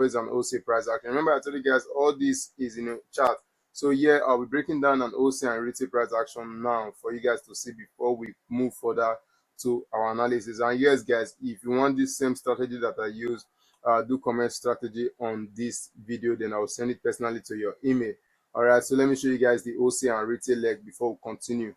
is an OC price action. Remember, I told you guys all this is in a chart. So here I'll be breaking down an OC and retail price action now for you guys to see before we move further to our analysis. And yes, guys, if you want this same strategy that I use, do comment strategy on this video, then I'll send it personally to your email. All right, so let me show you guys the OC and retail leg before we continue.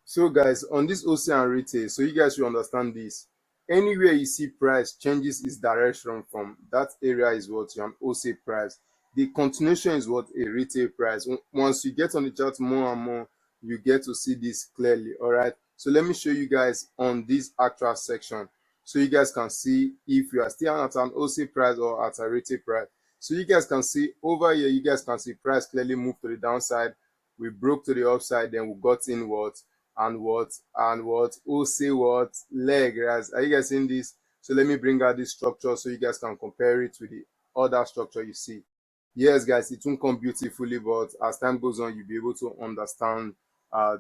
So guys, on this OC and retail, so you guys should understand this. Anywhere you see price changes its direction from, that area is what your OC price. The continuation is what a retail price. Once you get on the chart more and more, you get to see this clearly. All right. So let me show you guys on this actual section, so you guys can see if you are still at an OC price or at a retail price. So you guys can see over here, you guys can see price clearly move to the downside. We broke to the upside, then we got in what and what OC what leg, guys. Are you guys seeing this? So let me bring out this structure so you guys can compare it with the other structure you see. Yes, guys, it won't come beautifully, but as time goes on, you'll be able to understand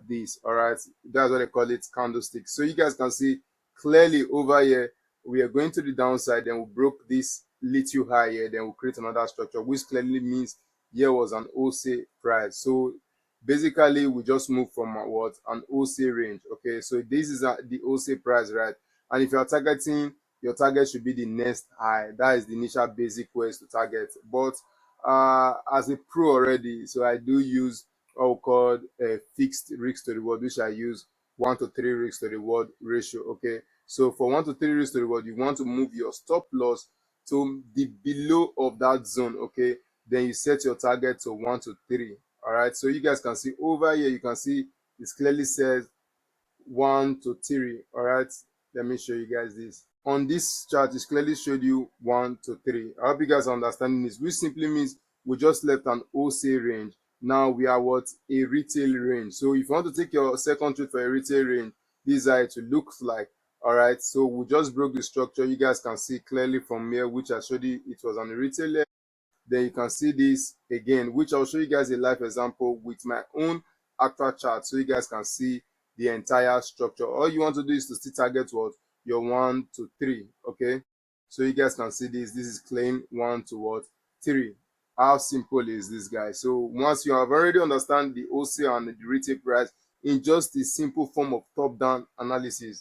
this. All right, that's what they call it, candlestick. So you guys can see clearly over here we are going to the downside, then we broke this little high here, then we create another structure, which clearly means here was an OC price. So basically we just move from what an OC range. Okay, so this is the OC price, right? And if you are targeting, your target should be the next high. That is the initial basic ways to target. But as a pro already, so I do use what we call a fixed risk to reward, which I use 1 to 3 risks to reward ratio. Okay, so for 1 to 3 risks to reward, you want to move your stop loss to the below of that zone. Okay, then you set your target to 1 to 3. All right, so you guys can see over here, you can see it clearly says 1 to 3. All right, let me show you guys this. On this chart, it clearly showed you 1 to 3. I hope you guys are understanding this, which simply means we just left an OC range. Now we are what? A retail range. So if you want to take your second trade for a retail range, this is how it looks like. All right, so we just broke the structure. You guys can see clearly from here, which I showed you, it was on a retail level. Then you can see this again, which I'll show you guys a live example with my own actual chart, so you guys can see the entire structure. All you want to do is to still target what? Your 1 to 3. Okay, so you guys can see this is claim 1 to what? 3. How simple is this, guys? So once you have already understand the OC and the retail price in just a simple form of top down analysis,